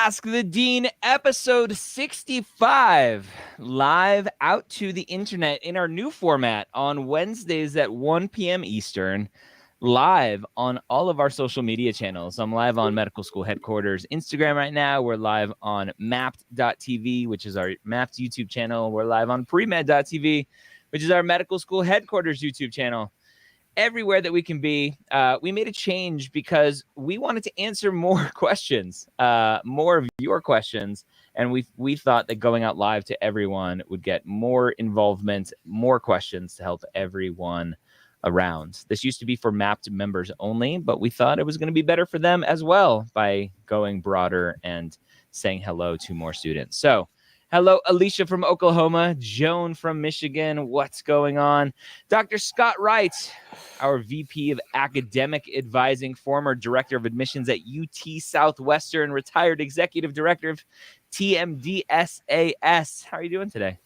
Ask the Dean, episode 65, live out to the internet in our new format on Wednesdays at 1 p.m. Eastern, live on all of our social media channels. I'm live on Medical School Headquarters Instagram right now. We're live on mapped.tv, which is our Mapped YouTube channel. We're live on premed.tv, which is our Medical School Headquarters YouTube channel. Everywhere that we can be. We made a change because we wanted to answer more questions, more of your questions. And we thought that going out live to everyone would get more involvement, more questions to help everyone around. This used to be for Mapped members only, but we thought it was going to be better for them as well by going broader and saying hello to more students. So hello, Alicia from Oklahoma, Joan from Michigan. What's going on? Dr. Scott Wright, our VP of Academic Advising, former Director of Admissions at UT Southwestern, retired Executive Director of TMDSAS. How are you doing today?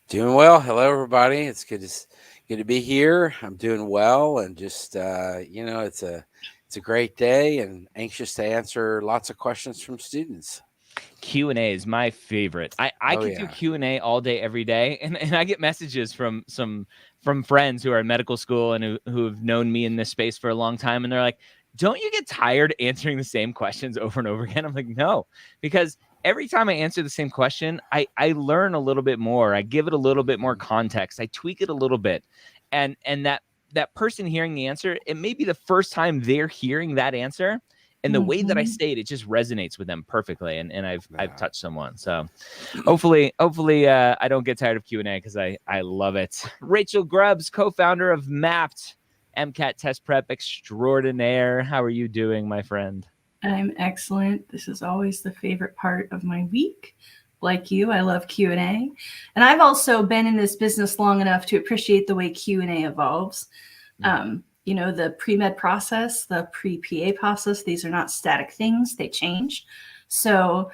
Doing well. Hello, everybody. It's good to be here. I'm doing well, and just it's a great day, and anxious to answer lots of questions from students. Q&A is my favorite. I could do Q&A all day, every day. And I get messages from friends who are in medical school and who have known me in this space for a long time. And they're like, don't you get tired answering the same questions over and over again? I'm like, no, because every time I answer the same question, I learn a little bit more. I give it a little bit more context. I tweak it a little bit. And that person hearing the answer, it may be the first time they're hearing that answer. And the way that I say it, it just resonates with them perfectly. And I've touched someone. So hopefully I don't get tired of Q&A because I love it. Rachel Grubbs, co-founder of Mapped, MCAT test prep extraordinaire. How are you doing, my friend? I'm excellent. This is always the favorite part of my week. Like you, I love Q&A. And I've also been in this business long enough to appreciate the way Q&A evolves. The pre-med process, the pre-PA process, these are not static things. They change. So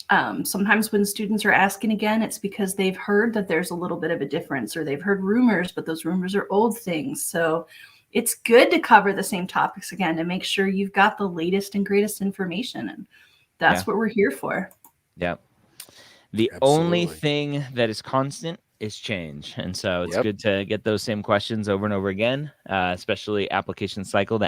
sometimes when students are asking again, it's because they've heard that there's a little bit of a difference, or they've heard rumors, but those rumors are old things. So it's good to cover the same topics again to make sure you've got the latest and greatest information. And that's what we're here for. Yeah. The only thing that is constant is change. And so it's good to get those same questions over and over again, especially the application cycle,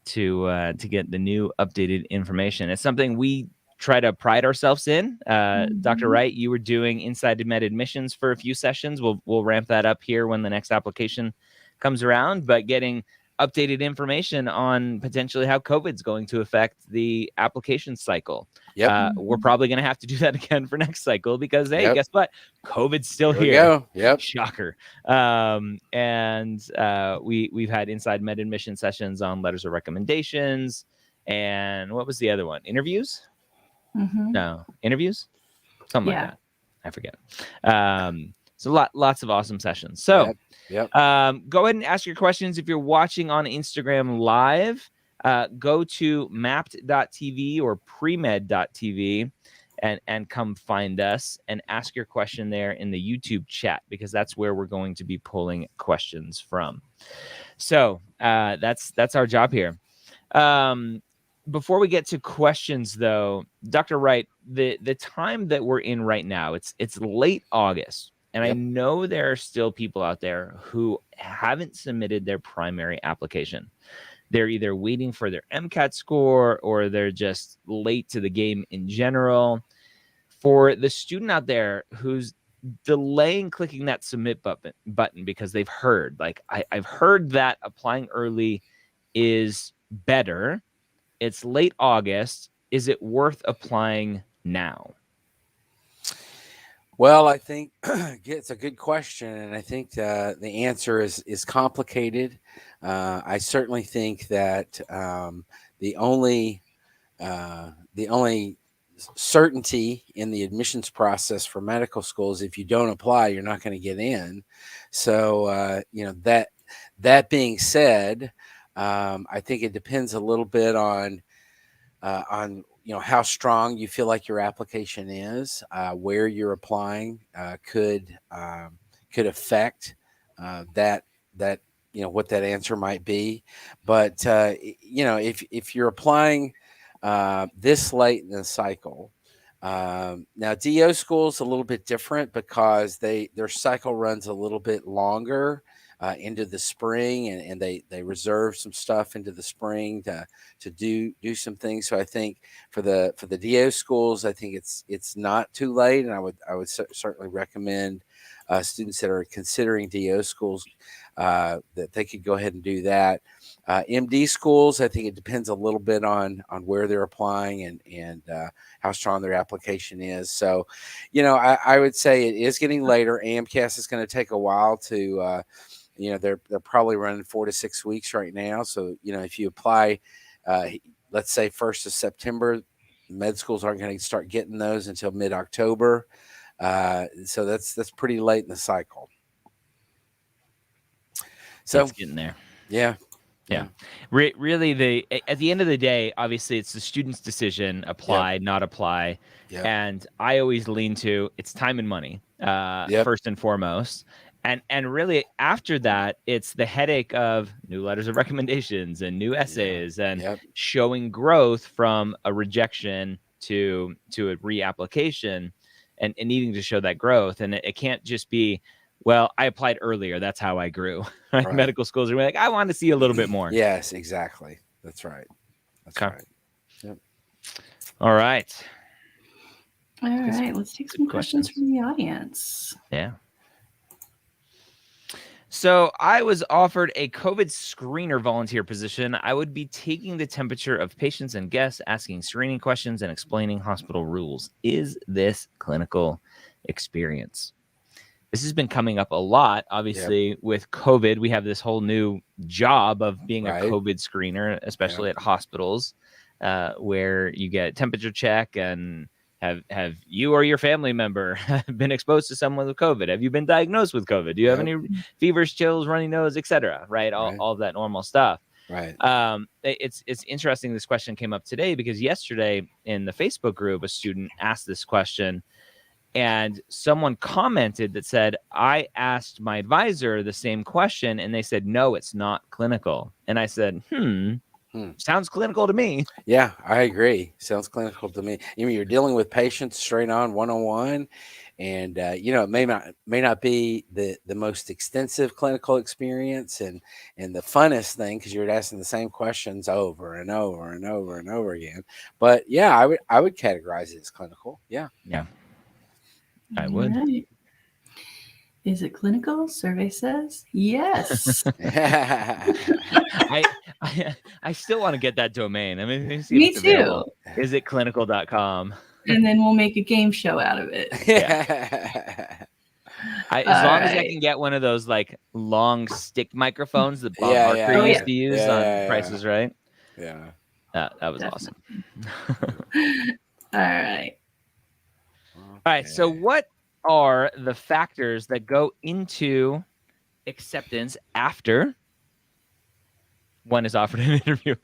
to get the new updated information. It's something we try to pride ourselves in. Dr. Wright, you were doing Inside Med admissions for a few sessions. We'll ramp that up here when the next application comes around, but getting updated information on potentially how COVID's going to affect the application cycle. We're probably going to have to do that again for next cycle because, hey, guess what? COVID's still here. Shocker. We've had Inside Med admission sessions on letters of recommendations. And what was the other one? Interviews? No, interviews? Something like that. I forget. So lots of awesome sessions. So go ahead and ask your questions. If you're watching on Instagram live, go to mapped.tv or premed.tv and come find us and ask your question there in the YouTube chat, because that's where we're going to be pulling questions from. So that's our job here. Before we get to questions, though, Dr. Wright, the time that we're in right now, it's late August. And I know there are still people out there who haven't submitted their primary application. They're either waiting for their MCAT score or they're just late to the game in general. For the student out there who's delaying clicking that submit button because they've heard, I've heard that applying early is better. It's late August. Is it worth applying now? Well, I think it's a good question, and I think the answer is complicated. I certainly think that the only certainty in the admissions process for medical schools, if you don't apply, you're not going to get in. So that being said, I think it depends a little bit on how strong you feel like your application is, where you're applying could affect that what that answer might be. But if you're applying this late in the cycle. Now DO school's a little bit different because their cycle runs a little bit longer into the spring, and they reserve some stuff into the spring to do some things. So I think for the DO schools, I think it's not too late, and I would certainly recommend students that are considering DO schools that they could go ahead and do that. MD schools, I think it depends a little bit on where they're applying and how strong their application is. So, I would say it is getting later. AMCAS is going to take a while to, they're probably running 4 to 6 weeks right now. So, if you apply, let's say 1st of September, med schools aren't going to start getting those until mid-October. So that's pretty late in the cycle. So it's getting there. Yeah. Really, at the end of the day, obviously, it's the student's decision: apply, not apply. Yep. And I always lean to it's time and money first and foremost. And really, after that, it's the headache of new letters of recommendations and new essays and showing growth from a rejection to a reapplication and needing to show that growth. And it can't just be, well, I applied earlier, that's how I grew. Right? Medical schools are like, I want to see a little bit more. Yes, exactly. That's right. Right. Yep. All right. All right. Let's take some questions from the audience. Yeah. So I was offered a COVID screener volunteer position. I would be taking the temperature of patients and guests, asking screening questions, and explaining hospital rules. Is this clinical experience? This has been coming up a lot. Obviously, with COVID, we have this whole new job of being a COVID screener, especially at hospitals, where you get a temperature check and have you or your family member been exposed to someone with COVID? Have you been diagnosed with COVID? Do you have any fevers, chills, runny nose, etc.? Right, all of that normal stuff. Right. It's interesting. This question came up today because yesterday in the Facebook group, a student asked this question. And someone commented that said, I asked my advisor the same question, and they said, no, it's not clinical. And I said, sounds clinical to me. Yeah, I agree. Sounds clinical to me. You're dealing with patients straight on one-on-one, and it may not be the most extensive clinical experience and the funnest thing because you're asking the same questions over and over and over and over again. But yeah, I would categorize it as clinical. Yeah. I would. Right. Is it clinical? Survey says yes. I still want to get that domain. I mean, me too. Available. Is it clinical.com? And then we'll make a game show out of it. Yeah. As long as I can get one of those like long stick microphones that Bob Barker used to use on Price is Right. Yeah. That was awesome. All right. All right. So what are the factors that go into acceptance after one is offered an interview?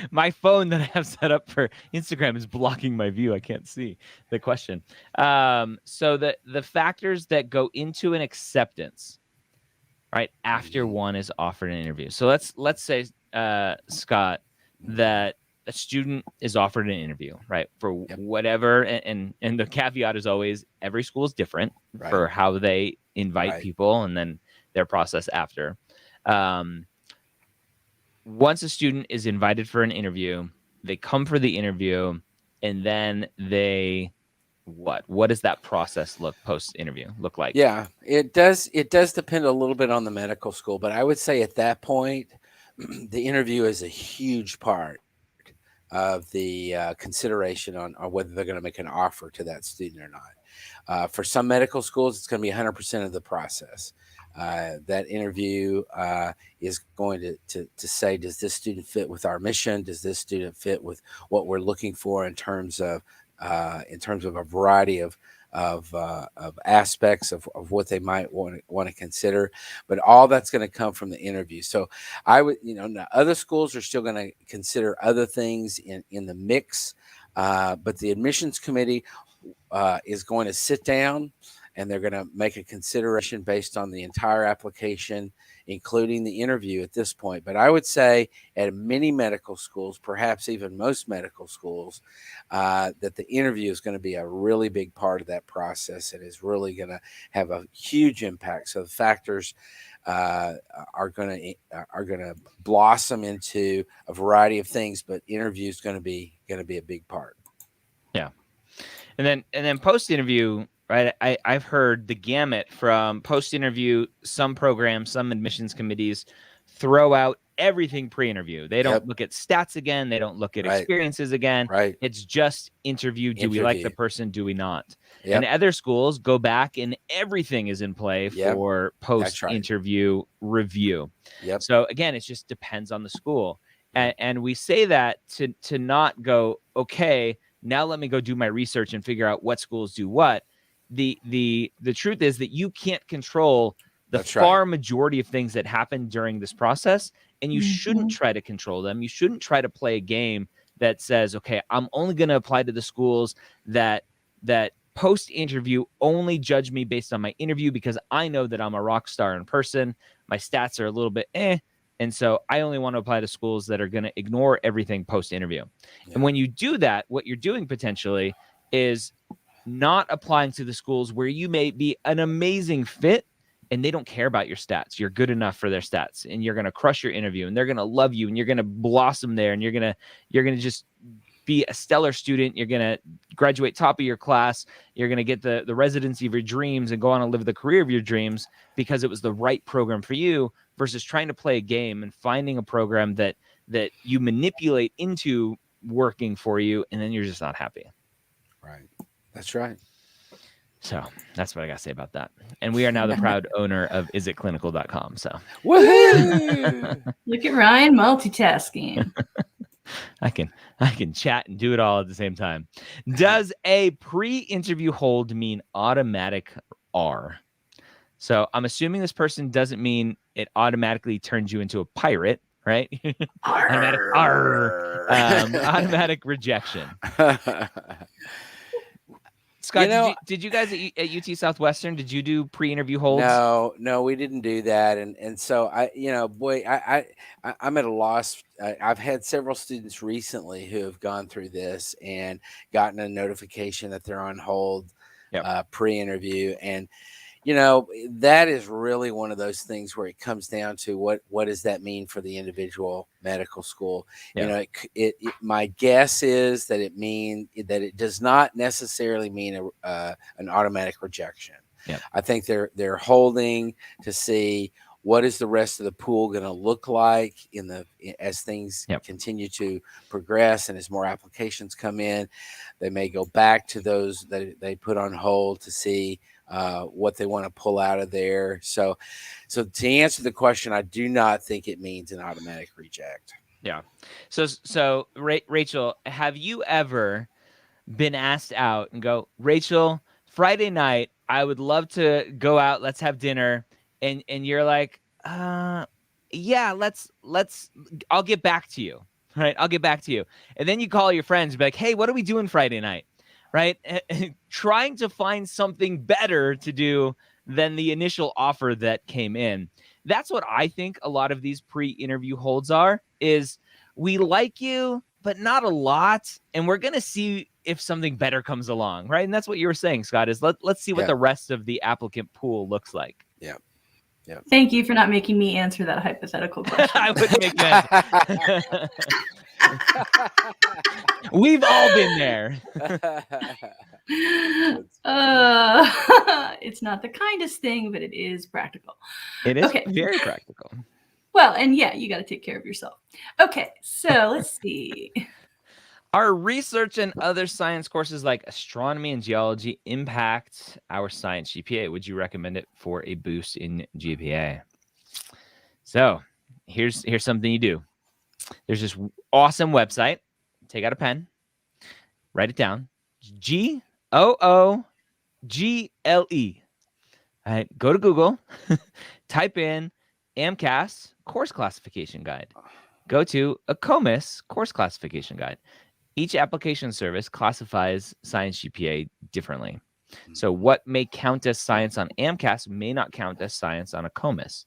My phone that I have set up for Instagram is blocking my view. I can't see the question. So the factors that go into an acceptance, right, after one is offered an interview. So let's say, Scott, that a student is offered an interview, right, for whatever, and the caveat is always every school is different for how they invite people and then their process after. Once a student is invited for an interview, they come for the interview, and then what does that process post-interview look like? Yeah, it does depend a little bit on the medical school, but I would say at that point, the interview is a huge part of the consideration on whether they're going to make an offer to that student or not. For some medical schools, it's going to be 100% of the process. That interview is going to say, does this student fit with our mission? Does this student fit with what we're looking for in terms of a variety of aspects of what they might want to consider, but all that's going to come from the interview. So I would, other schools are still going to consider other things in the mix, but the admissions committee is going to sit down and they're going to make a consideration based on the entire application including the interview at this point. But I would say at many medical schools, perhaps even most medical schools, that the interview is going to be a really big part of that process and is really going to have a huge impact. So the factors are going to blossom into a variety of things, but interview is going to be a big part. Yeah. And then post-interview, right? I've heard the gamut from post-interview. Some programs, some admissions committees throw out everything pre-interview. They don't look at stats again. They don't look at experiences again. Right. It's just interview. Do we like the person? Do we not? Yep. And other schools go back and everything is in play for post-interview review. Yep. So again, it just depends on the school. And we say that to not go, okay, now let me go do my research and figure out what schools do what. The truth is that you can't control the far majority of things that happen during this process, and you shouldn't try to control them. You shouldn't try to play a game that says, okay, I'm only going to apply to the schools that post-interview only judge me based on my interview because I know that I'm a rock star in person. My stats are a little bit and so I only want to apply to schools that are going to ignore everything post-interview. Yeah. And when you do that, what you're doing potentially is not applying to the schools where you may be an amazing fit and they don't care about your stats. You're good enough for their stats and you're going to crush your interview and they're going to love you and you're going to blossom there and you're going to just be a stellar student. You're going to graduate top of your class. You're going to get the residency of your dreams and go on and live the career of your dreams because it was the right program for you, versus trying to play a game and finding a program that you manipulate into working for you, and then you're just not happy. Right. That's right. So that's what I got to say about that. And we are now the proud owner of isitclinical.com. So woohoo! Look at Ryan multitasking. I can chat and do it all at the same time. Does a pre-interview hold mean automatic R? So I'm assuming this person doesn't mean it automatically turns you into a pirate, right? Automatic R. Automatic rejection. Scott, did you guys at UT Southwestern, did you do pre-interview holds? No, we didn't do that. And so I'm at a loss. I've had several students recently who have gone through this and gotten a notification that they're on hold pre-interview. And, that is really one of those things where it comes down to what does that mean for the individual medical school? Yep. My guess is that it does not necessarily mean an automatic rejection. Yep. I think they're holding to see what is the rest of the pool going to look like as things continue to progress and as more applications come in. They may go back to those that they put on hold to see what they want to pull out of there. So to answer the question, I do not think it means an automatic reject. Yeah. So Rachel, have you ever been asked out and go, Rachel, Friday night, I would love to go out. Let's have dinner. And you're like, yeah, let's, I'll get back to you. Right. I'll get back to you. And then you call your friends and be like, hey, what are we doing Friday night? Right. And trying to find something better to do than the initial offer that came in. That's what I think a lot of these pre-interview holds are, is we like you, but not a lot. And we're going to see if something better comes along. Right. And that's what you were saying, Scott, is let's see what the rest of the applicant pool looks like. Yeah. Yeah. Thank you for not making me answer that hypothetical question. I would make that. We've all been there. It's not the kindest thing, but it is practical. It is very practical. Well, and yeah, you got to take care of yourself. Okay, so let's see. Our research and other science courses like astronomy and geology impact our science GPA. Would you recommend it for a boost in GPA? So here's something you do. There's this awesome website. Take out a pen, write it down. GOOGLE. All right, go to Google, type in AMCAS course classification guide. Go to a COMIS course classification guide. Each application service classifies science GPA differently. So what may count as science on AMCAS may not count as science on a COMIS.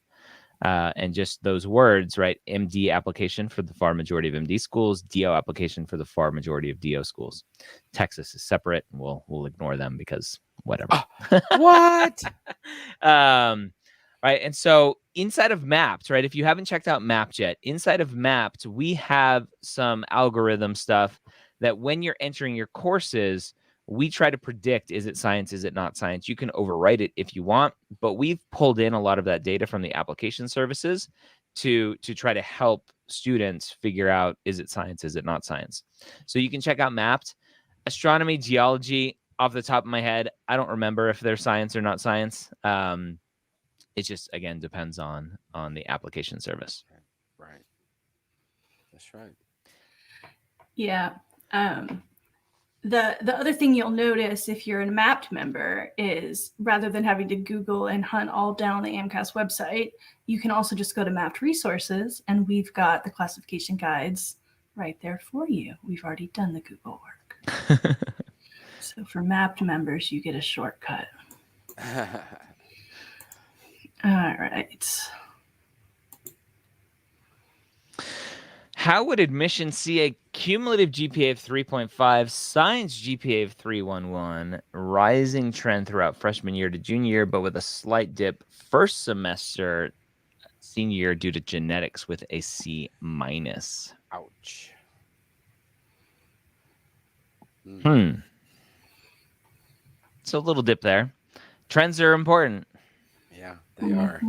And just those words, right? MD application for the far majority of MD schools, DO application for the far majority of DO schools. Texas is separate. We'll ignore them because whatever. What? Right. And so inside of Mapped, right? If you haven't checked out Mapped yet, inside of Mapped, we have some algorithm stuff that when you're entering your courses, we try to predict, is it science? Is it not science? You can overwrite it if you want, but we've pulled in a lot of that data from the application services to try to help students figure out, is it science? Is it not science? So you can check out Mapped. Astronomy, geology, off the top of my head, I don't remember if they're science or not science. It just, again, depends on the application service. Right. That's right. Yeah. The other thing you'll notice if you're a Mapped member is rather than having to Google and hunt all down the AMCAS website, you can also just go to Mapped resources, and we've got the classification guides right there for you. We've already done the Google work. So for Mapped members, you get a shortcut. All right. How would admission see a cumulative GPA of 3.5, science GPA of 3.11, rising trend throughout freshman year to junior year, but with a slight dip first semester senior year due to genetics with a C-? Ouch. So a little dip there. Trends are important. Yeah, they are.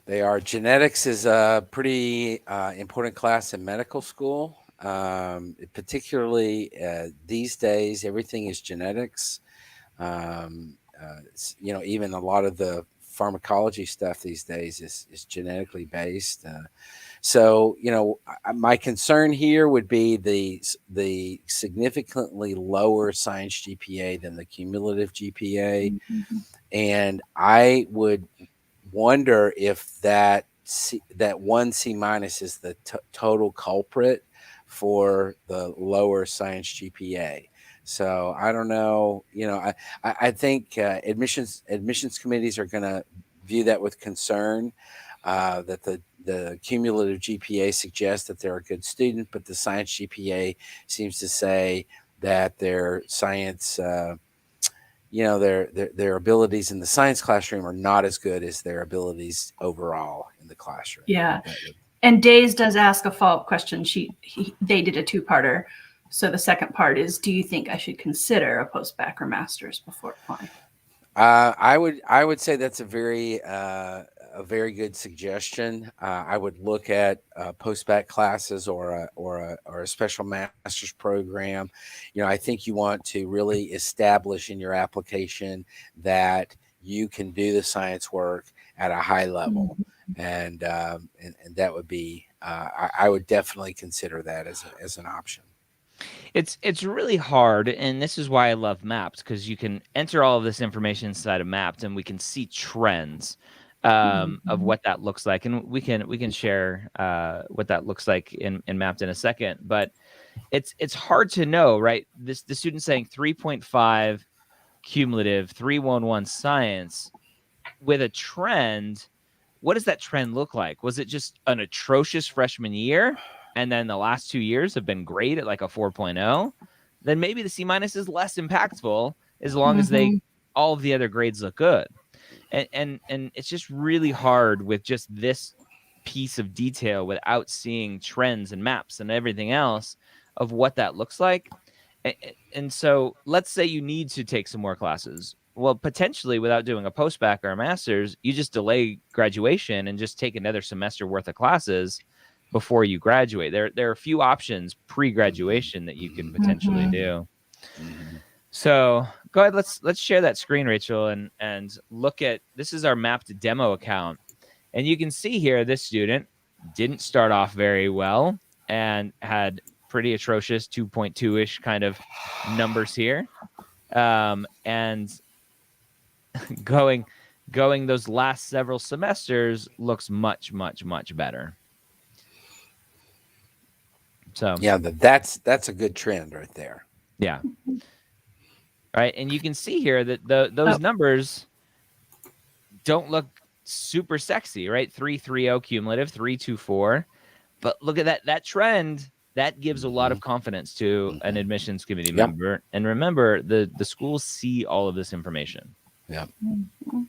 They are. Genetics is a pretty important class in medical school. Particularly these days, everything is genetics. Even a lot of the pharmacology stuff these days is genetically based. So, my concern here would be the significantly lower science GPA than the cumulative GPA. And I would wonder if that one C- is the total culprit for the lower science GPA. So I don't know. I think admissions committees are going to view that with concern. That the cumulative GPA suggests that they're a good student, but the science GPA seems to say that their science, their abilities in the science classroom are not as good as their abilities overall in the classroom. Yeah. And Days does ask a follow-up question. They did a two-parter. So the second part is, do you think I should consider a post-bac or master's before applying? I would say that's a very good suggestion. I would look at post-bac classes or a special master's program. I think you want to really establish in your application that you can do the science work at a high level, and that would be I would definitely consider that as an option. It's really hard, and this is why I love Mapped, because you can enter all of this information inside of Mapped, and we can see trends of what that looks like, and we can share what that looks like in Mapped in a second. But it's hard to know, right? The student saying 3.5 cumulative, 3.11 science with a trend. What does that trend look like? Was it just an atrocious freshman year, and then the last 2 years have been great at like a 4.0? Then maybe the C- is less impactful as long as all of the other grades look good. And it's just really hard with just this piece of detail without seeing trends and maps and everything else of what that looks like. And so let's say you need to take some more classes. Well, potentially without doing a post-bac or a master's, you just delay graduation and just take another semester worth of classes before you graduate. There are a few options pre-graduation that you can potentially do. So go ahead, let's share that screen, Rachel, and look at, this is our Mapped demo account. And you can see here, this student didn't start off very well and had pretty atrocious 2.2-ish kind of numbers here. And going those last several semesters looks much, much, much better. So yeah, that's a good trend right there. Yeah. Right. And you can see here that those numbers don't look super sexy, right? 3.30 cumulative, 3.24. But look at that trend. That gives a lot of confidence to an admissions committee member. And remember, the schools see all of this information. Yeah. Mm-hmm.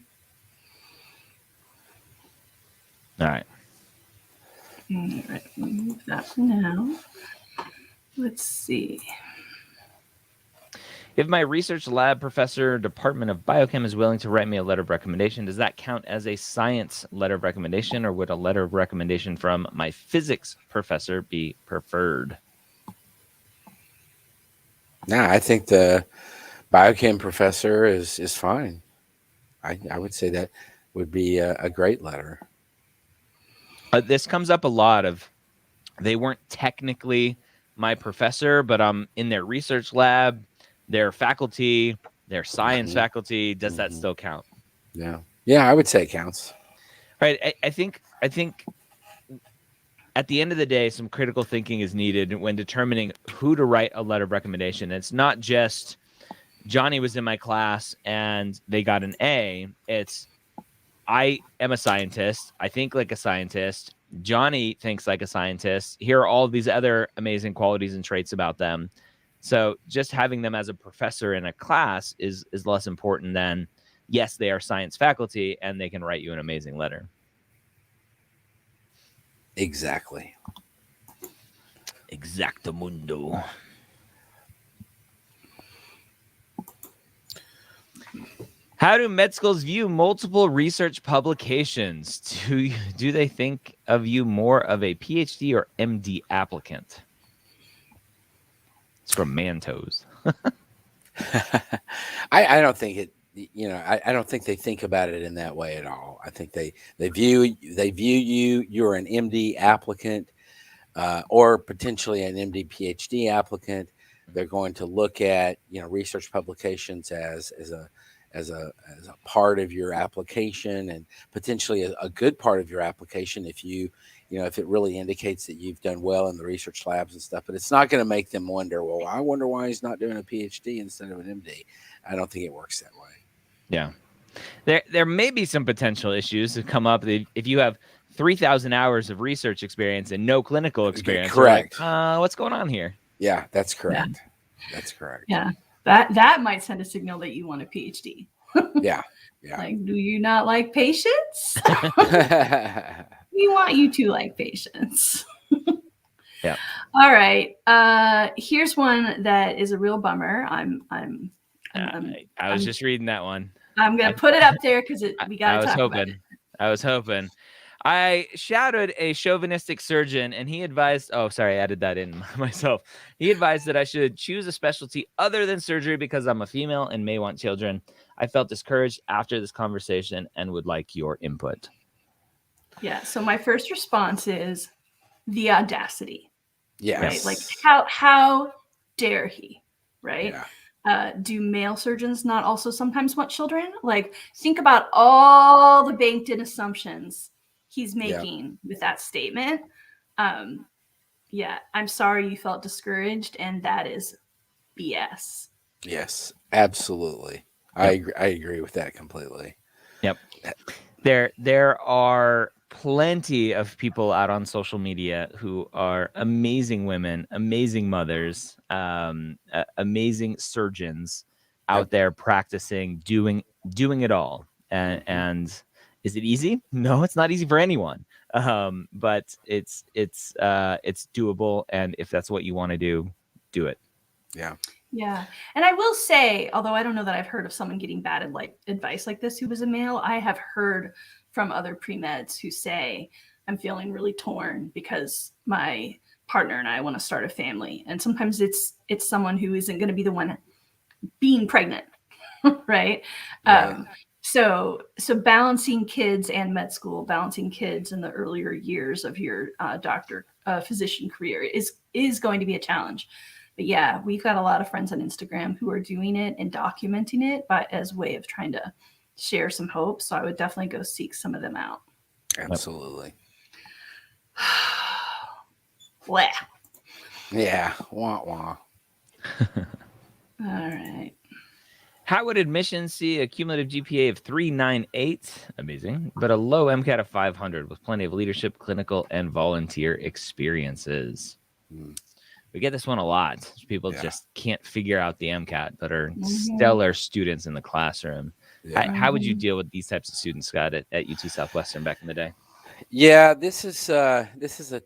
All right. All right, we'll move that for now. Let's see. If my research lab professor, Department of Biochem, is willing to write me a letter of recommendation, does that count as a science letter of recommendation, or would a letter of recommendation from my physics professor be preferred? No, I think the biochem professor is fine. I would say that would be a great letter. This comes up a lot of, they weren't technically my professor, but I'm in their research lab, their faculty, their science faculty. Does that still count? Yeah. Yeah, I would say it counts. Right. I think at the end of the day, some critical thinking is needed when determining who to write a letter of recommendation. It's not just Johnny was in my class and they got an A. It's, I am a scientist. I think like a scientist. Johnny thinks like a scientist. Here are all these other amazing qualities and traits about them. So just having them as a professor in a class is less important than, yes, they are science faculty and they can write you an amazing letter. Exactly. Exactamundo. How do med schools view multiple research publications? Do they think of you more of a PhD or MD applicant? It's from Mantos. I don't think it. I don't think they think about it in that way at all. I think they view you. You're an MD applicant, or potentially an MD PhD applicant. They're going to look at research publications as a part of your application, and potentially a good part of your application if if it really indicates that you've done well in the research labs and stuff. But it's not going to make them wonder, well, I wonder why he's not doing a PhD instead of an MD. I don't think it works that way. Yeah. There may be some potential issues that come up if you have 3,000 hours of research experience and no clinical experience. Correct. Like, what's going on here? Yeah, that's correct. Yeah. That's correct. Yeah. That might send a signal that you want a PhD. Yeah. Like, do you not like patients? We want you to like patients. Yeah. All right. Here's one that is a real bummer. I was just reading that one. I'm gonna put it up there because we gotta talk about it. I was hoping. I shadowed a chauvinistic surgeon and he advised, I added that in myself. He advised that I should choose a specialty other than surgery because I'm a female and may want children. I felt discouraged after this conversation and would like your input. Yeah. So my first response is the audacity. Yes. Right. Like how dare he? Right. Yeah. Do male surgeons not also sometimes want children? Like, think about all the banked in assumptions he's making with that statement. Yeah, I'm sorry you felt discouraged, and that is BS. Yes, absolutely. Yep. I agree with that completely. Yep. There are plenty of people out on social media who are amazing women, amazing mothers, amazing surgeons out there practicing, doing it all. And is it easy? No, it's not easy for anyone. But it's doable. And if that's what you want to do it. Yeah. Yeah. And I will say, although I don't know that I've heard of someone getting bad advice like this who was a male, I have heard from other pre-meds who say, I'm feeling really torn because my partner and I want to start a family. And sometimes it's someone who isn't going to be the one being pregnant, right? Yeah. So balancing kids and med school, balancing kids in the earlier years of your physician career is going to be a challenge. But yeah, we've got a lot of friends on Instagram who are doing it and documenting it, but as a way of trying to share some hope. So I would definitely go seek some of them out. Absolutely. Blah. Yeah. Wah wah. All right. How would admissions see a cumulative GPA of 398? Amazing. But a low MCAT of 500 with plenty of leadership, clinical, and volunteer experiences. We get this one a lot. People just can't figure out the MCAT, but are stellar students in the classroom. How would you deal with these types of students, Scott, at UT Southwestern back in the day? Yeah, this is a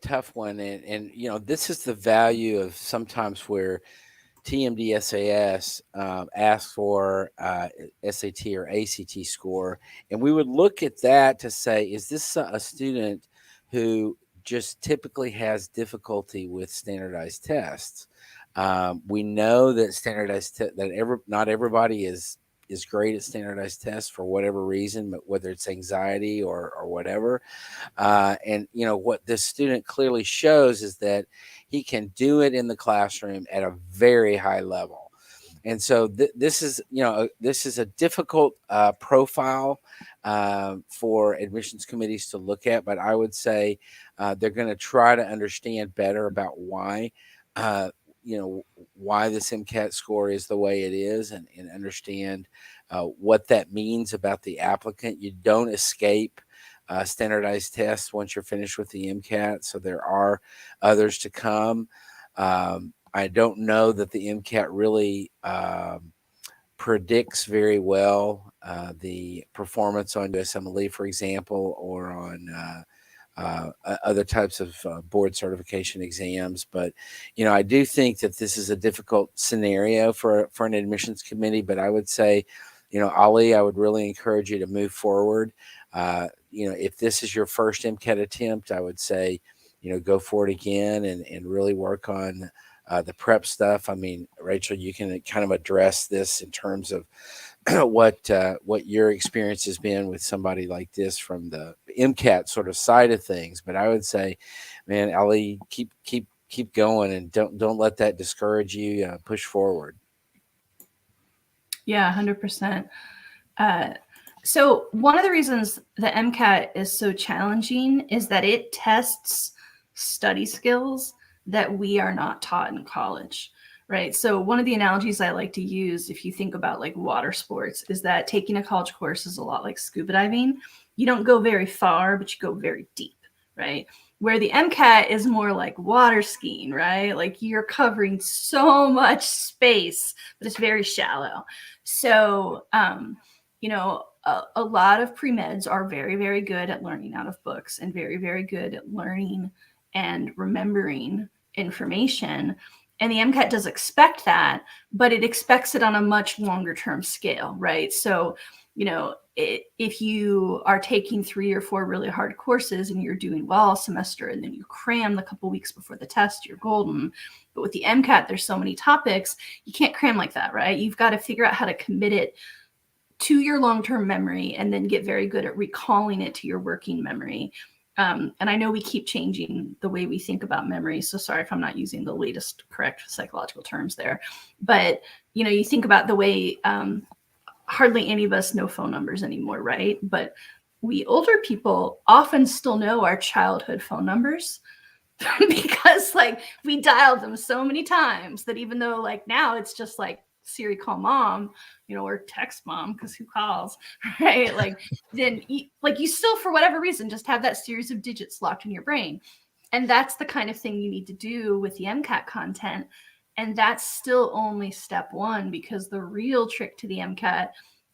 tough one, and this is the value of sometimes where TMD SAS asks for SAT or ACT score, and we would look at that to say, is this a student who just typically has difficulty with standardized tests? We know that not everybody is great at standardized tests for whatever reason, but whether it's anxiety or whatever. And what this student clearly shows is that he can do it in the classroom at a very high level. And so this is a difficult profile for admissions committees to look at, but I would say they're going to try to understand better about why this MCAT score is the way it is, and understand what that means about the applicant. You don't escape standardized tests once you're finished with the MCAT, so there are others to come. I don't know that the MCAT really predicts very well the performance on USMLE, for example, or on other types of board certification exams. But, I do think that this is a difficult scenario for an admissions committee, but I would say, Ali, I would really encourage you to move forward. If this is your first MCAT attempt, I would say, go for it again and really work on the prep stuff. I mean, Rachel, you can kind of address this in terms of what your experience has been with somebody like this from the MCAT sort of side of things. But I would say, man, Ali, keep going, and don't let that discourage you. Push forward. Yeah, 100%. So one of the reasons the MCAT is so challenging is that it tests study skills that we are not taught in college, right? So one of the analogies I like to use, if you think about like water sports, is that taking a college course is a lot like scuba diving. You don't go very far, but you go very deep, right? Where the MCAT is more like water skiing, right? Like you're covering so much space, but it's very shallow. So, a lot of pre-meds are very, very good at learning out of books and very, very good at learning and remembering information. And the MCAT does expect that, but it expects it on a much longer term scale, right? So, if you are taking 3 or 4 really hard courses and you're doing well a semester and then you cram the couple weeks before the test, you're golden. But with the MCAT, there's so many topics, you can't cram like that, right? You've got to figure out how to commit it to your long-term memory and then get very good at recalling it to your working memory. And I know we keep changing the way we think about memory, so sorry if I'm not using the latest correct psychological terms there. But, you think about the way hardly any of us know phone numbers anymore, right? But we older people often still know our childhood phone numbers because we dialed them so many times that even though now it's just like Siri, call mom, or text mom, because who calls, right? Then you still, for whatever reason, just have that series of digits locked in your brain. And that's the kind of thing you need to do with the MCAT content. And that's still only step one, because the real trick to the MCAT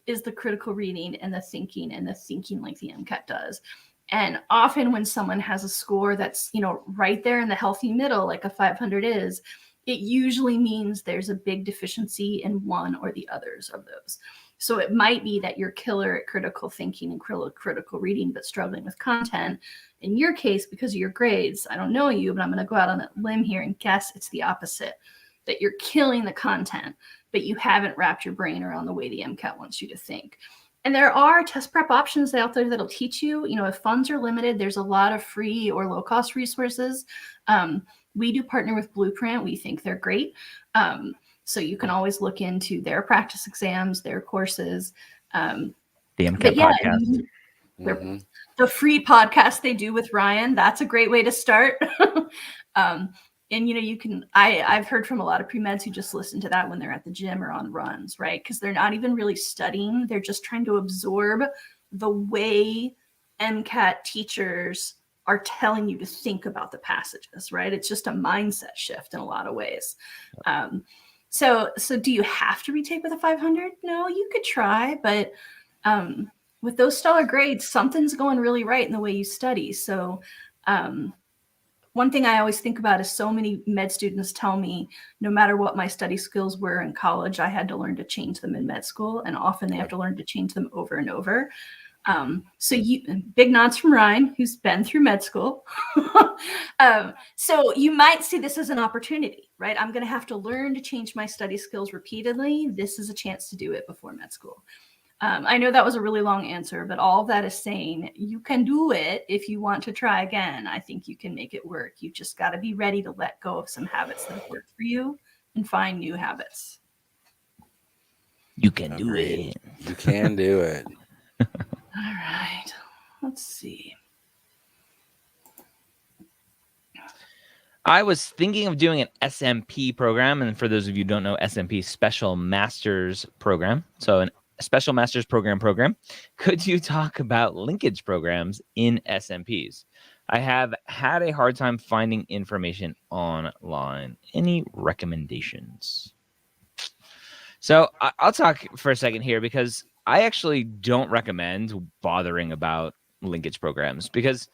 is the critical reading and the thinking like the MCAT does. And often when someone has a score that's, right there in the healthy middle, like a 500 is, it usually means there's a big deficiency in one or the others of those. So it might be that you're killer at critical thinking and critical reading, but struggling with content. In your case, because of your grades, I don't know you, but I'm going to go out on a limb here and guess it's the opposite, that you're killing the content, but you haven't wrapped your brain around the way the MCAT wants you to think. And there are test prep options out there that'll teach you, if funds are limited, there's a lot of free or low cost resources. We do partner with Blueprint. We think they're great. So you can always look into their practice exams, their courses. The MCAT podcast. The free podcast they do with Ryan, that's a great way to start. And, you can, I've heard from a lot of pre-meds who just listen to that when they're at the gym or on runs, right? Because they're not even really studying. They're just trying to absorb the way MCAT teachers are telling you to think about the passages, right? It's just a mindset shift in a lot of ways. So do you have to retake with a 500? No, you could try, but with those stellar grades, something's going really right in the way you study. So one thing I always think about is so many med students tell me no matter what my study skills were in college, I had to learn to change them in med school. And often they have to learn to change them over and over. So big nods from Ryan, who's been through med school. So you might see this as an opportunity, right? I'm going to have to learn to change my study skills repeatedly. This is a chance to do it before med school. I know that was a really long answer, but all of that is saying you can do it if you want to try again. I think you can make it work. You just got to be ready to let go of some habits that have worked for you and find new habits. You can do it. You can do it. All right. Let's see. I was thinking of doing an SMP program. And for those of you who don't know, SMP, Special Master's Program. So a Special Master's Program. Could you talk about linkage programs in SMPs? I have had a hard time finding information online. Any recommendations? So I'll talk for a second here because I actually don't recommend bothering about linkage programs because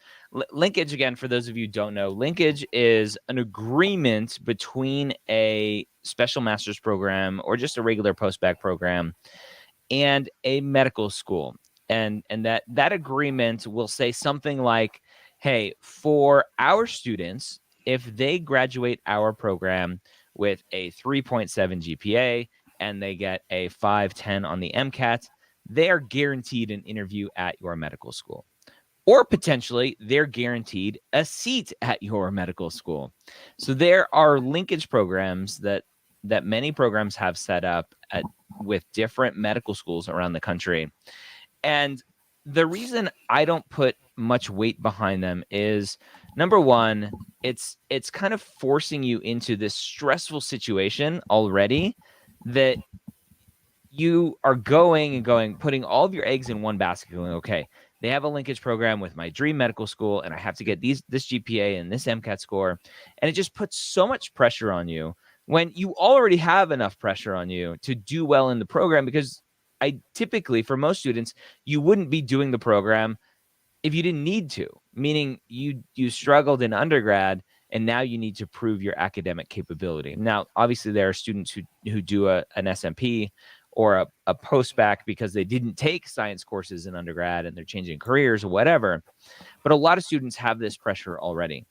linkage, again, for those of you who don't know, linkage is an agreement between a special master's program or just a regular post-bac program and a medical school. And that agreement will say something like, hey, for our students, if they graduate our program with a 3.7 GPA and they get a 5.10 on the MCAT, they are guaranteed an interview at your medical school. Or potentially, they're guaranteed a seat at your medical school. So there are linkage programs that many programs have set up with different medical schools around the country. And the reason I don't put much weight behind them is, number one, it's kind of forcing you into this stressful situation already that you are putting all of your eggs in one basket, going, okay, they have a linkage program with my dream medical school, and I have to get this GPA and this MCAT score. And it just puts so much pressure on you when you already have enough pressure on you to do well in the program, because typically, for most students, you wouldn't be doing the program if you didn't need to, meaning you struggled in undergrad and now you need to prove your academic capability. Now, obviously, there are students who do an SMP or a post-bac because they didn't take science courses in undergrad and they're changing careers or whatever. But a lot of students have this pressure already.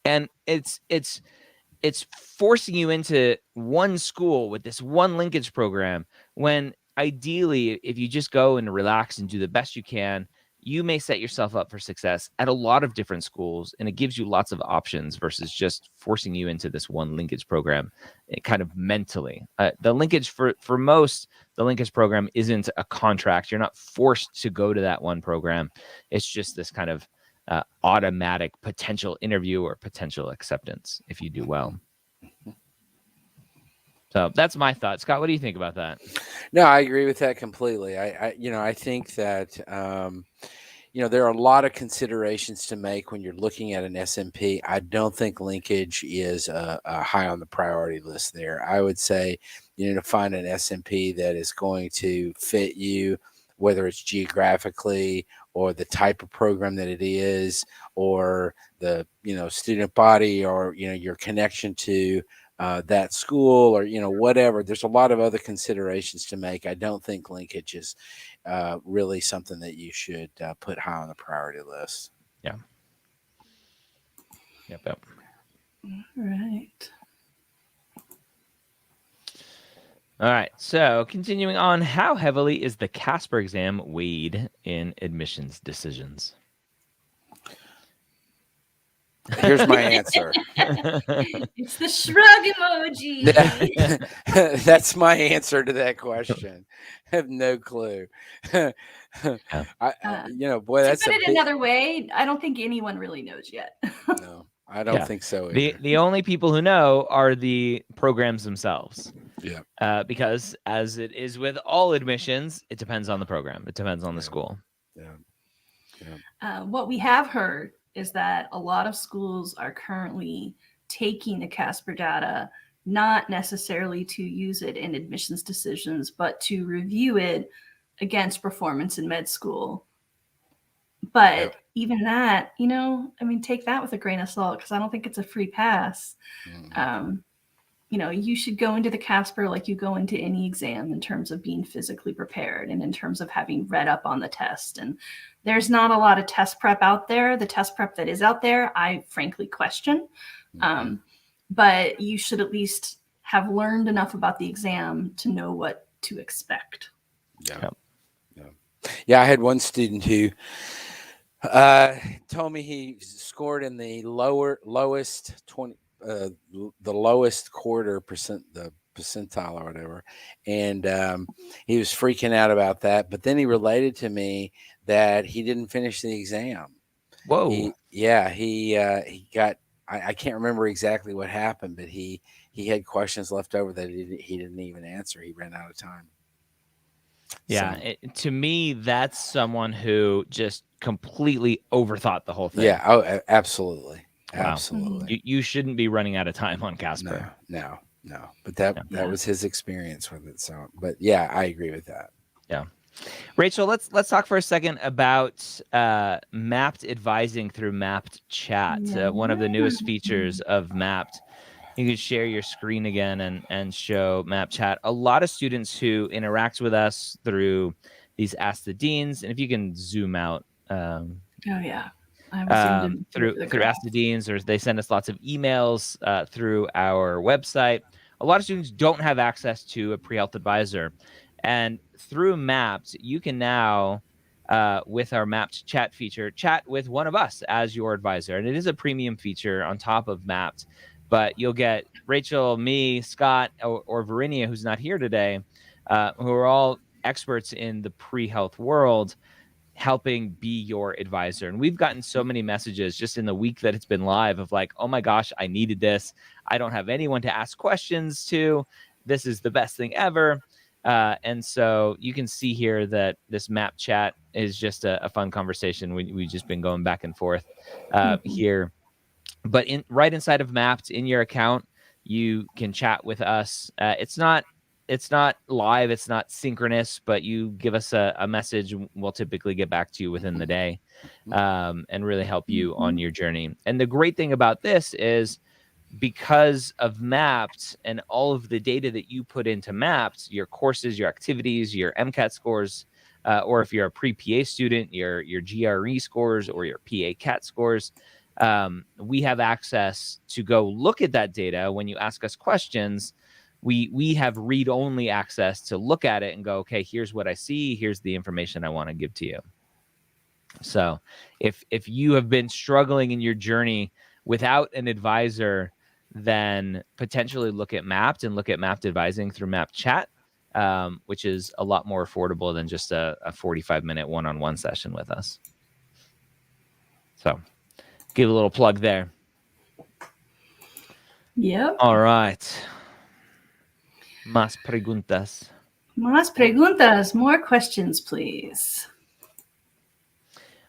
And it's forcing you into one school with this one linkage program when ideally, if you just go and relax and do the best you can, you may set yourself up for success at a lot of different schools, and it gives you lots of options versus just forcing you into this one linkage program kind of mentally. The linkage for most, the linkage program isn't a contract. You're not forced to go to that one program. It's just this kind of automatic potential interview or potential acceptance if you do well. So that's my thought. Scott, what do you think about that? No, I agree with that completely. I think that, there are a lot of considerations to make when you're looking at an SMP. I don't think linkage is high on the priority list there. I would say, to find an SMP that is going to fit you, whether it's geographically or the type of program that it is, or the, student body, or, your connection to that school, or whatever. There's a lot of other considerations to make. I don't think linkage is really something that you should put high on the priority list. Yeah. Yep. All right. All right. So continuing on, how heavily is the CASPer exam weighed in admissions decisions? Here's my answer. It's the shrug emoji. That's my answer to that question. I have no clue. Boy, To that's put it another way, I don't think anyone really knows yet. No. I don't think so either. The only people who know are the programs themselves. Yeah. Because as it is with all admissions, it depends on the program. It depends on the school. Yeah. What we have heard is that a lot of schools are currently taking the CASPer data, not necessarily to use it in admissions decisions, but to review it against performance in med school. But even that, take that with a grain of salt, because I don't think it's a free pass. You should go into the CASPer like you go into any exam in terms of being physically prepared and in terms of having read up on the test. And there's not a lot of test prep out there. The test prep that is out there, I frankly question. But you should at least have learned enough about the exam to know what to expect. Yeah, I had one student who told me he scored in the lowest quarter percent, the percentile or whatever, and he was freaking out about that. But then he related to me that he didn't finish the exam. Whoa. He got. I can't remember exactly what happened, but he had questions left over that he didn't even answer. He ran out of time. Yeah, to me, that's someone who just completely overthought the whole thing. Yeah, oh, absolutely. Wow. Absolutely. You shouldn't be running out of time on CASPer. No. But that was his experience with it. So, but yeah, I agree with that. Yeah. Rachel, let's talk for a second about mapped advising through mapped chat, one of the newest features of mapped. You can share your screen again and show mapped chat. A lot of students who interact with us through these Ask the Deans, and if you can zoom out. Through Ask the Deans, or they send us lots of emails through our website. A lot of students don't have access to a Prehealth advisor. And through Mapped, you can now, with our Mapped chat feature, chat with one of us as your advisor. And it is a premium feature on top of Mapped. But you'll get Rachel, me, Scott, or Verinia, who's not here today, who are all experts in the pre-health world, helping be your advisor. And we've gotten so many messages just in the week that it's been live of like, oh my gosh, I needed this. I don't have anyone to ask questions to. This is the best thing ever. And so you can see here that this map chat is just a fun conversation. We've just been going back and forth here. But right inside of Mapped, in your account, you can chat with us. It's not live, it's not synchronous, but you give us a message. We'll typically get back to you within the day and really help you on your journey. And the great thing about this is because of Mapped and all of the data that you put into Mapped, your courses, your activities, your MCAT scores, or if you're a pre-PA student, your GRE scores or your PA CAT scores, we have access to go look at that data. When you ask us questions, we have read-only access to look at it and go, okay, here's what I see. Here's the information I want to give to you. So if you have been struggling in your journey without an advisor, then potentially look at Mapped and look at Mapped advising through Mapped chat, which is a lot more affordable than just a 45-minute one-on-one session with us. So give a little plug there. Yep. All right. Más preguntas. Más preguntas. More questions, please.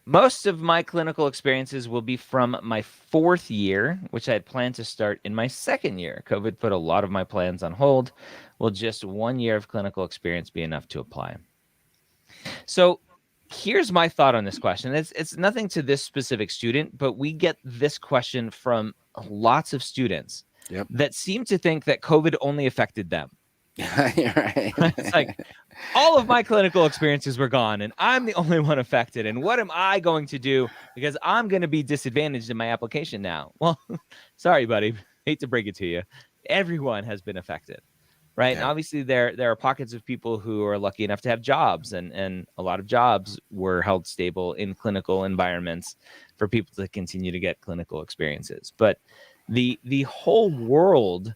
Most of my clinical experiences will be from my 4th year, which I had planned to start in my 2nd year. COVID put a lot of my plans on hold. Will just 1 year of clinical experience be enough to apply? So here's my thought on this question. It's nothing to this specific student, but we get this question from lots of students that seem to think that COVID only affected them. Right. It's like all of my clinical experiences were gone and I'm the only one affected. And what am I going to do? Because I'm going to be disadvantaged in my application now. Well, sorry, buddy. Hate to break it to you. Everyone has been affected, right? Yeah. And obviously there are pockets of people who are lucky enough to have jobs, and a lot of jobs were held stable in clinical environments for people to continue to get clinical experiences. But the whole world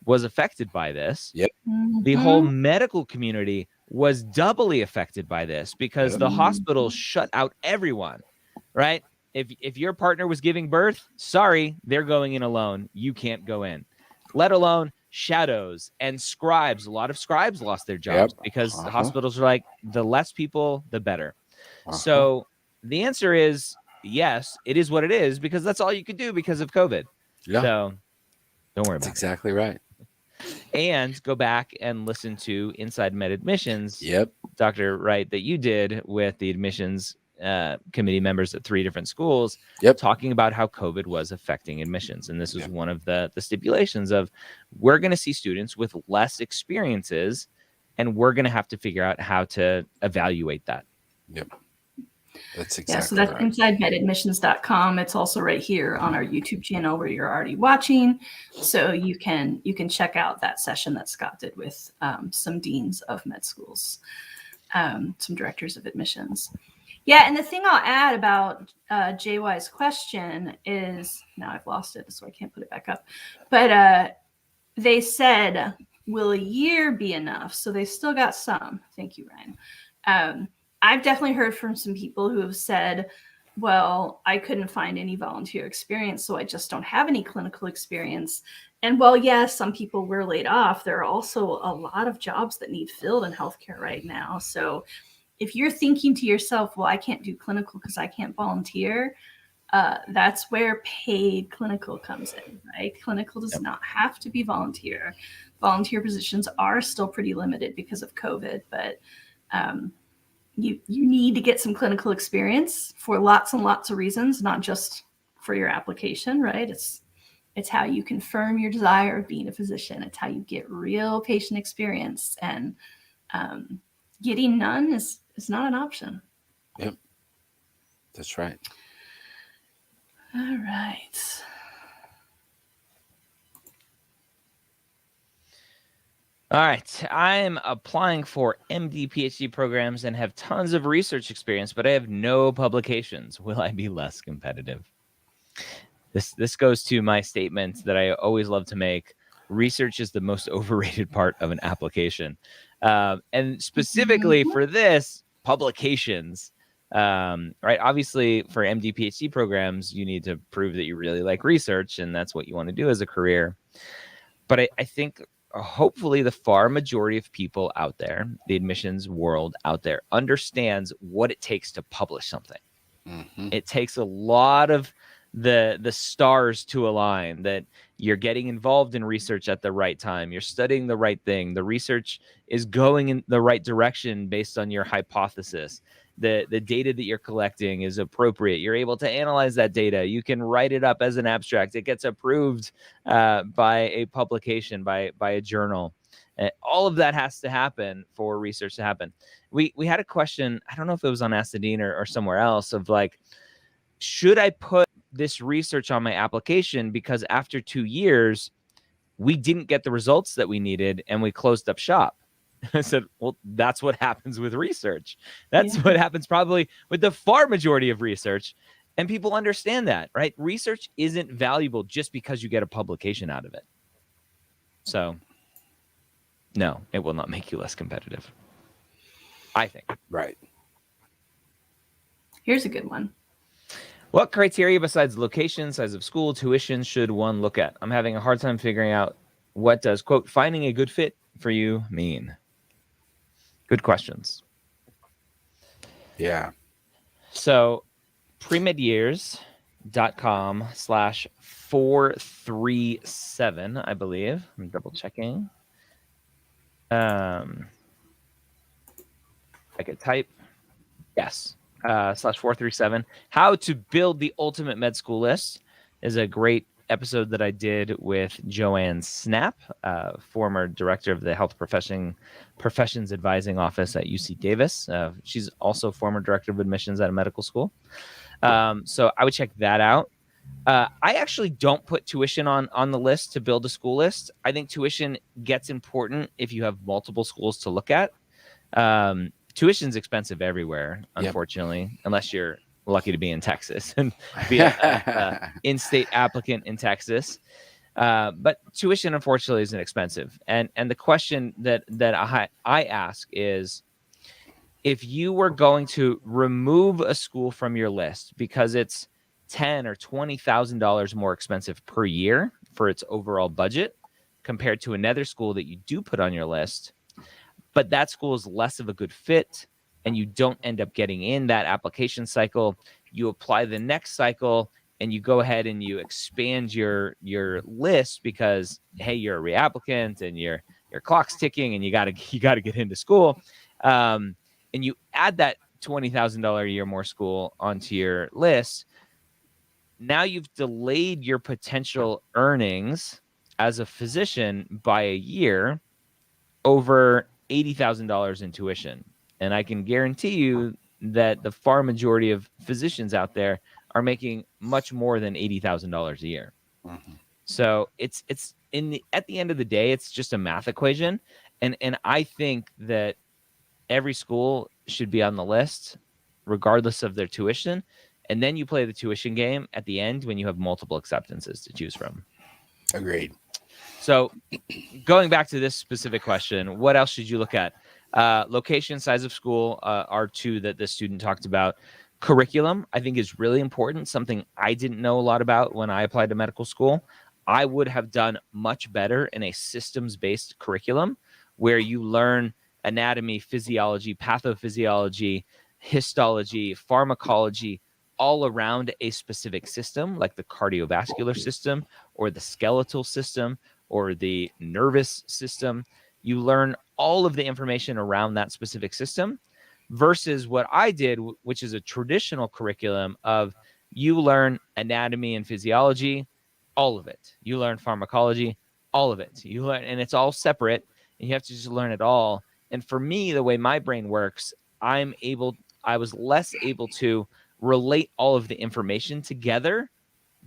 was affected by this. Yep. The whole medical community was doubly affected by this because the hospitals shut out everyone, right? If your partner was giving birth, sorry, they're going in alone. You can't go in. Let alone shadows and scribes. A lot of scribes lost their jobs because the hospitals are like, the less people, the better. So the answer is yes, it is what it is, because that's all you could do because of COVID. Yeah. So don't worry about it. That's exactly right. And go back and listen to Inside Med Admissions, Dr. Wright, that you did with the admissions committee members at 3 different schools, talking about how COVID was affecting admissions. And this was one of the stipulations of, we're going to see students with less experiences, and we're going to have to figure out how to evaluate that. That's exactly so that's right. InsideMedAdmissions.com. It's also right here on our YouTube channel where you're already watching. So you can check out that session that Scott did with some deans of med schools, some directors of admissions. Yeah, and the thing I'll add about JY's question is, now I've lost it, so I can't put it back up. But they said, will a year be enough? So they still got some. Thank you, Ryan. I've definitely heard from some people who have said, well, I couldn't find any volunteer experience, so I just don't have any clinical experience. And while, yes, some people were laid off, there are also a lot of jobs that need filled in healthcare right now. So if you're thinking to yourself, well, I can't do clinical because I can't volunteer, that's where paid clinical comes in, right? Clinical does not have to be volunteer. Volunteer positions are still pretty limited because of COVID, but you need to get some clinical experience for lots and lots of reasons, not just for your application, right? It's how you confirm your desire of being a physician. It's how you get real patient experience, and getting none is not an option. Yep, that's right. All right. All right. I'm applying for MD, PhD programs and have tons of research experience, but I have no publications. Will I be less competitive? This goes to my statement that I always love to make. Research is the most overrated part of an application. And specifically for this, publications. Right. Obviously, for MD, PhD programs, you need to prove that you really like research, and that's what you want to do as a career. But I think hopefully the far majority of people out there, the admissions world out there, understands what it takes to publish something. It takes a lot of the stars to align, that you're getting involved in research at the right time, you're studying the right thing, the research is going in the right direction based on your hypothesis, the data that you're collecting is appropriate, you're able to analyze that data, you can write it up as an abstract, it gets approved by a publication, by a journal. All of that has to happen for research to happen. We had a question, I don't know if it was on Ask the Dean or somewhere else, of like, should I put this research on my application because after 2 years we didn't get the results that we needed and we closed up shop? I said, well, that's what happens with research. That's what happens probably with the far majority of research. And people understand that, right? Research isn't valuable just because you get a publication out of it. So no, it will not make you less competitive, I think. Right. Here's a good one. What criteria besides location, size of school, tuition should one look at? I'm having a hard time figuring out what does, quote, finding a good fit for you mean? Good questions. Yeah. So premedyears.com/437, I believe. I'm double checking. I could type. Yes. /437. How to build the ultimate med school list is a great episode that I did with Joanne Snap, former director of the Health Professions Advising Office at UC Davis. She's also former director of admissions at a medical school. So I would check that out. I actually don't put tuition on the list to build a school list. I think tuition gets important if you have multiple schools to look at. Tuition's expensive everywhere, unfortunately, unless you're lucky to be in Texas and be a in-state applicant in Texas. But tuition, unfortunately, isn't expensive. And the question that I ask is, if you were going to remove a school from your list because it's $10,000 or $20,000 more expensive per year for its overall budget compared to another school that you do put on your list, but that school is less of a good fit and you don't end up getting in that application cycle. You apply the next cycle and you go ahead and you expand your list because, hey, you're a reapplicant and your clock's ticking and you got to get into school. And you add that $20,000 a year more school onto your list. Now you've delayed your potential earnings as a physician by a year over $80,000 in tuition. And I can guarantee you that the far majority of physicians out there are making much more than $80,000 a year. Mm-hmm. So it's at the end of the day, it's just a math equation. And I think that every school should be on the list regardless of their tuition. And then you play the tuition game at the end when you have multiple acceptances to choose from. Agreed. So going back to this specific question, what else should you look at? Location, size of school are two that the student talked about. Curriculum, I think, is really important, something I didn't know a lot about when I applied to medical school. I would have done much better in a systems-based curriculum where you learn anatomy, physiology, pathophysiology, histology, pharmacology, all around a specific system, like the cardiovascular system or the skeletal system or the nervous system. You learn all of the information around that specific system versus what I did, which is a traditional curriculum of you learn anatomy and physiology, all of it. You learn pharmacology, all of it. You learn, and it's all separate, and you have to just learn it all. And for me, the way my brain works, I was less able to relate all of the information together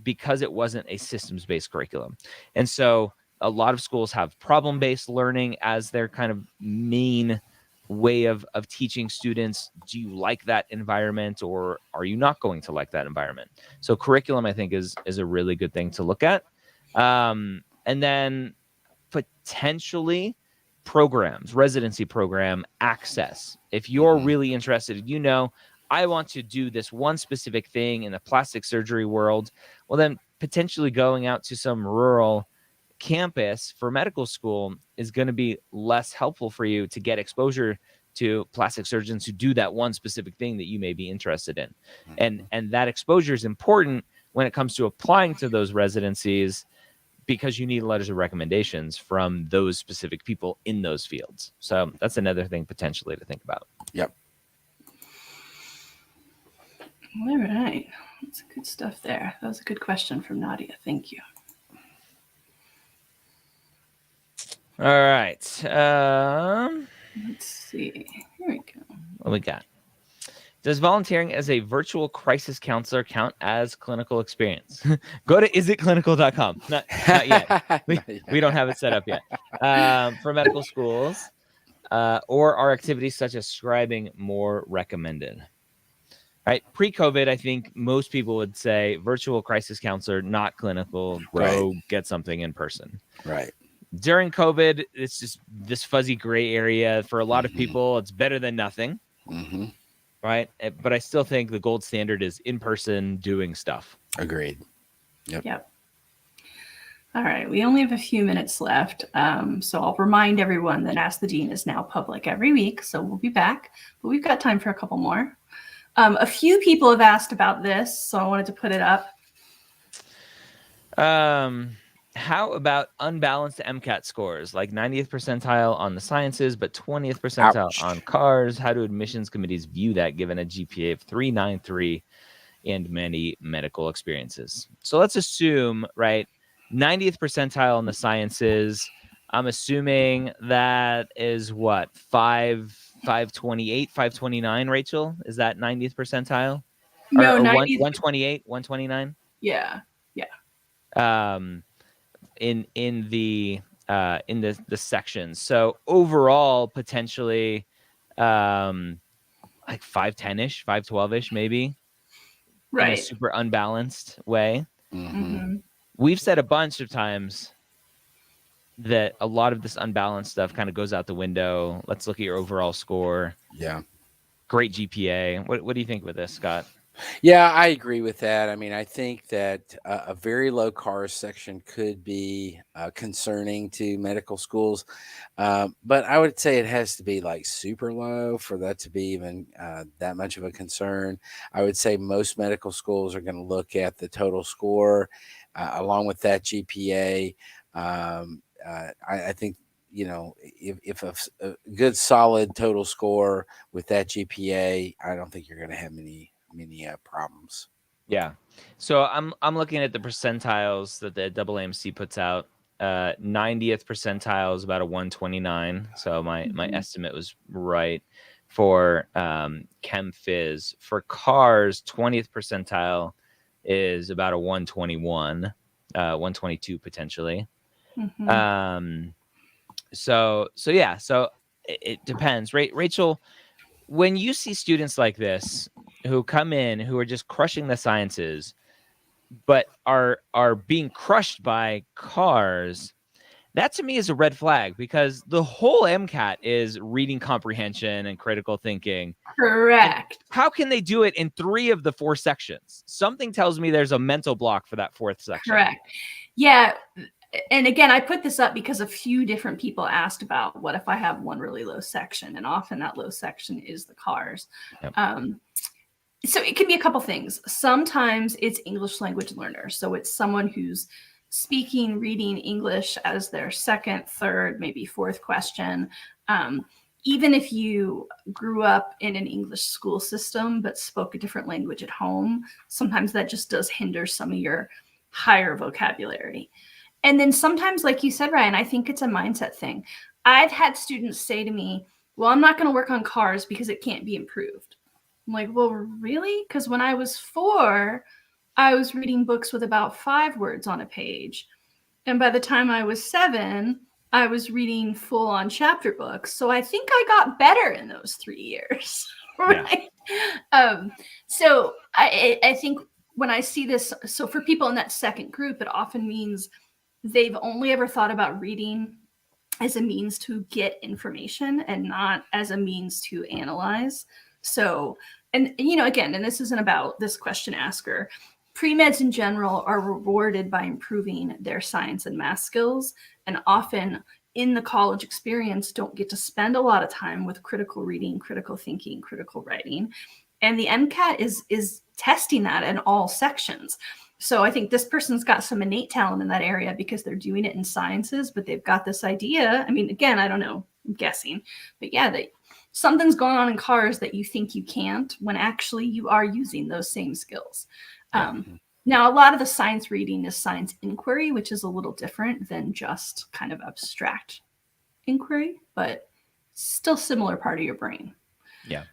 because it wasn't a systems-based curriculum. And so a lot of schools have problem-based learning as their kind of main way of teaching students. Do you like that environment or are you not going to like that environment? So curriculum, I think, is a really good thing to look at. And then potentially programs, residency program access. If you're really interested, I want to do this one specific thing in the plastic surgery world, well, then potentially going out to some rural campus for medical school is going to be less helpful for you to get exposure to plastic surgeons who do that one specific thing that you may be interested in. And that exposure is important when it comes to applying to those residencies because you need letters of recommendations from those specific people in those fields. So that's another thing potentially to think about. Yep. All right. That's good stuff there. That was a good question from Nadia. Thank you. All right. Let's see. Here we go. What we got? Does volunteering as a virtual crisis counselor count as clinical experience? Go to isitclinical.com. Not yet. We don't have it set up yet. For medical schools, or are activities such as scribing more recommended? Right. Pre-COVID, I think most people would say virtual crisis counselor, not clinical. Go get something in person. Right. During COVID, it's just this fuzzy gray area. For a lot of people, it's better than nothing. Mm-hmm. Right. But I still think the gold standard is in person doing stuff. Agreed. Yep. All right. We only have a few minutes left. So I'll remind everyone that Ask the Dean is now public every week. So we'll be back. But we've got time for a couple more. A few people have asked about this, so I wanted to put it up. How about unbalanced MCAT scores, like 90th percentile on the sciences, but 20th percentile on cars? How do admissions committees view that given a GPA of 393 and many medical experiences? So let's assume, 90th percentile on the sciences. I'm assuming that is what, 528, 529, Rachel? Is that 90th percentile? No, or 90th. 128, 129? Yeah. In the sections. So overall, potentially like 510-ish, 512-ish, maybe. Right. In a super unbalanced way. Mm-hmm. We've said a bunch of times that a lot of this unbalanced stuff kind of goes out the window. Let's look at your overall score. Yeah. Great GPA. What do you think with this, Scott? Yeah, I agree with that. I mean, I think that a very low CARS section could be concerning to medical schools, but I would say it has to be like super low for that to be even that much of a concern. I would say most medical schools are going to look at the total score along with that GPA. I think, if a good solid total score with that GPA, I don't think you're going to have many problems. Yeah. So I'm looking at the percentiles that the AAMC puts out. 90th percentile is about a 129. So my estimate was right for Chem Phys. For CARS, 20th percentile is about a 121, 122 potentially. So yeah, so it depends. Rachel, when you see students like this who come in who are just crushing the sciences but are being crushed by CARS, that to me is a red flag, because the whole MCAT is reading comprehension and critical thinking. Correct. And how can they do it in 3 of the 4 sections? Something tells me there's a mental block for that 4th section. Correct. Yeah. And again, I put this up because a few different people asked about what if I have one really low section, and often that low section is the CARS. Yep. So it can be a couple things. Sometimes it's English language learners. So it's someone who's speaking, reading English as their second, third, maybe fourth question. Even if you grew up in an English school system but spoke a different language at home, sometimes that just does hinder some of your higher vocabulary. And then sometimes, like you said, Ryan, I think it's a mindset thing. I've had students say to me, well, I'm not going to work on CARS because it can't be improved. I'm like, well, really? Because when I was 4, I was reading books with about 5 words on a page. And by the time I was 7, I was reading full-on chapter books. So I think I got better in those 3 years. Right? Yeah. So I think when I see this, so for people in that second group, it often means they've only ever thought about reading as a means to get information and not as a means to analyze. So, and again, and this isn't about this question asker, pre-meds in general are rewarded by improving their science and math skills, and often in the college experience don't get to spend a lot of time with critical reading, critical thinking, critical writing. And the MCAT is testing that in all sections. So I think this person's got some innate talent in that area because they're doing it in sciences, but they've got this idea. I mean, again, I don't know, I'm guessing, but yeah, something's going on in CARS that you think you can't, when actually you are using those same skills. Now, a lot of the science reading is science inquiry, which is a little different than just kind of abstract inquiry, but still similar part of your brain. Yeah.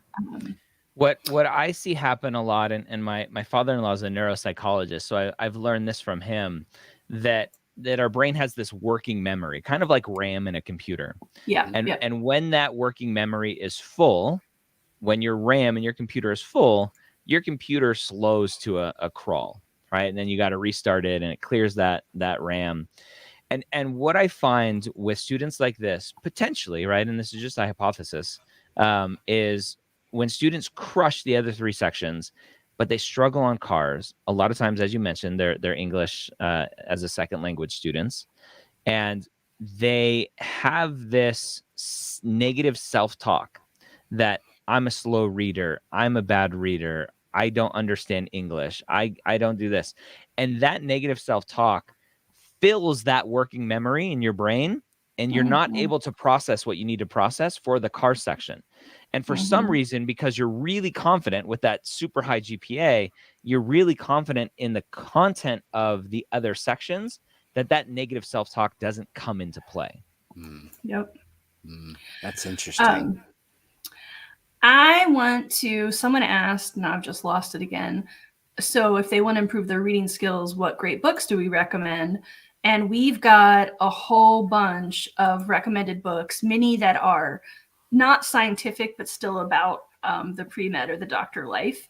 What I see happen a lot, and my father-in-law is a neuropsychologist, so I've learned this from him, that our brain has this working memory, kind of like RAM in a computer. Yeah. And when that working memory is full, when your RAM in your computer is full, your computer slows to a crawl, right? And then you got to restart it, and it clears that RAM. And what I find with students like this, potentially, right, and this is just a hypothesis, is when students crush the other 3 sections, but they struggle on CARS, a lot of times, as you mentioned, they're English as a second language students, and they have this negative self-talk that I'm a slow reader, I'm a bad reader, I don't understand English, I don't do this. And that negative self-talk fills that working memory in your brain, and you're not able to process what you need to process for the CARS section. And for some reason, because you're really confident with that super high GPA, you're really confident in the content of the other sections, that negative self-talk doesn't come into play. Yep. That's interesting. Someone asked, and I've just lost it again. So if they want to improve their reading skills, what great books do we recommend? And we've got a whole bunch of recommended books, many that are not scientific, but still about the pre-med or the doctor life,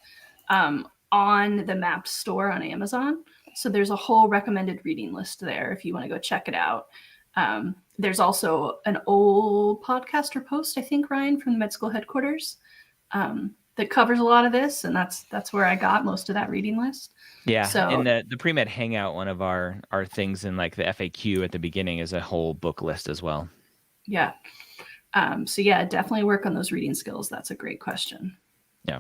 on the Mapped store on Amazon. So there's a whole recommended reading list there if you want to go check it out. There's also an old podcast or post, I think, Ryan, from the med school headquarters, that covers a lot of this, and that's where I got most of that reading list. Yeah, so in the pre-med hangout, one of our things in like the FAQ at the beginning is a whole book list as well. Yeah. So yeah, definitely work on those reading skills. That's a great question. Yeah.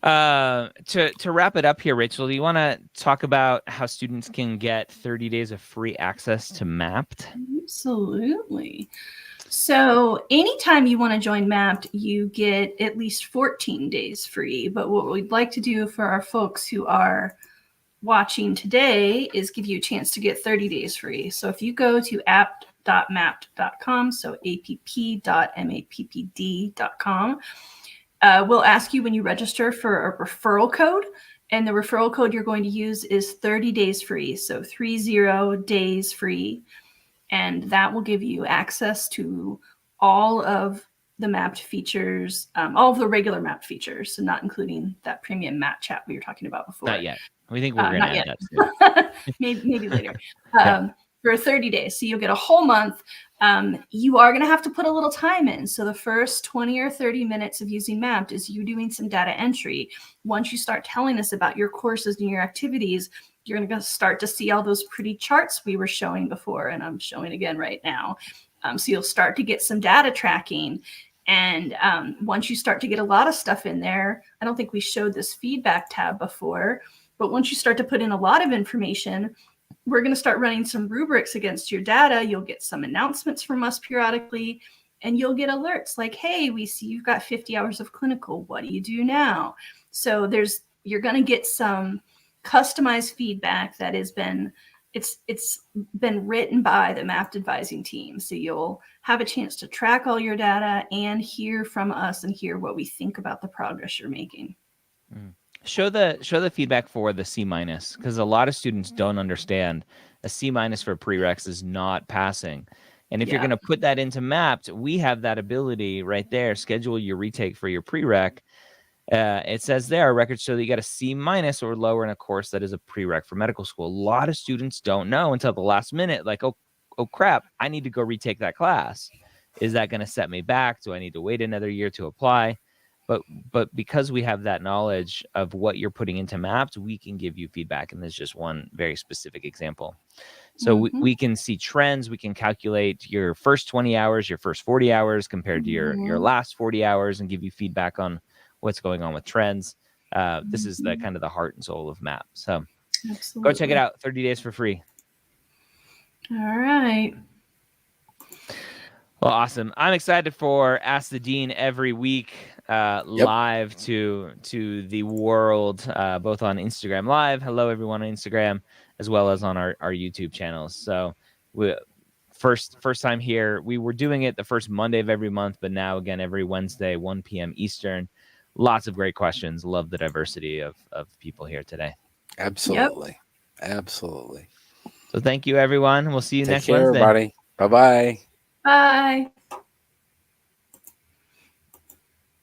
To wrap it up here, Rachel, do you want to talk about how students can get 30 days of free access to Mapped? Absolutely. So anytime you want to join Mapped, you get at least 14 days free. But what we'd like to do for our folks who are watching today is give you a chance to get 30 days free. So if you go to app.mapped.com, so app.mappd.com, we'll ask you when you register for a referral code. And the referral code you're going to use is 30 days free. So 30 days free. And that will give you access to all of the Mapped features, all of the regular Mapped features, so not including that premium Map chat we were talking about before. Not yet. We think we're going to add that soon. maybe later. For 30 days. So you'll get a whole month. You are going to have to put a little time in. So the first 20 or 30 minutes of using Mapped is you doing some data entry. Once you start telling us about your courses and your activities, you're going to start to see all those pretty charts we were showing before, and I'm showing again right now. So you'll start to get some data tracking. And once you start to get a lot of stuff in there, I don't think we showed this feedback tab before, but once you start to put in a lot of information, we're going to start running some rubrics against your data. You'll get some announcements from us periodically, and you'll get alerts like, hey, we see you've got 50 hours of clinical. What do you do now? So you're going to get some customized feedback that has been, it's been written by the Mapped advising team. So you'll have a chance to track all your data and hear from us and hear what we think about the progress you're making. Show the feedback for the C-, because a lot of students don't understand a C- for prereqs is not passing. And if you're going to put that into Mapped, we have that ability right there. Schedule your retake for your prereq. It says there, records show that you got a C- or lower in a course that is a prereq for medical school. A lot of students don't know until the last minute, like, oh crap, I need to go retake that class. Is that going to set me back? Do I need to wait another year to apply? But because we have that knowledge of what you're putting into Mapped, we can give you feedback. And there's just one very specific example. So we can see trends. We can calculate your first 20 hours, your first 40 hours compared to your last 40 hours and give you feedback on what's going on with trends. This is the kind of the heart and soul of Mapped. So Go check it out. 30 days for free. All right. Well, awesome. I'm excited for Ask the Dean every week live to the world, both on Instagram Live. Hello, everyone on Instagram, as well as on our YouTube channels. So first time here. We were doing it the first Monday of every month, but now, again, every Wednesday, 1 p.m. Eastern. Lots of great questions. Love the diversity of people here today. Absolutely. Yep. Absolutely. So thank you, everyone. We'll see you next Take care, Wednesday. everybody. Bye-bye. Bye.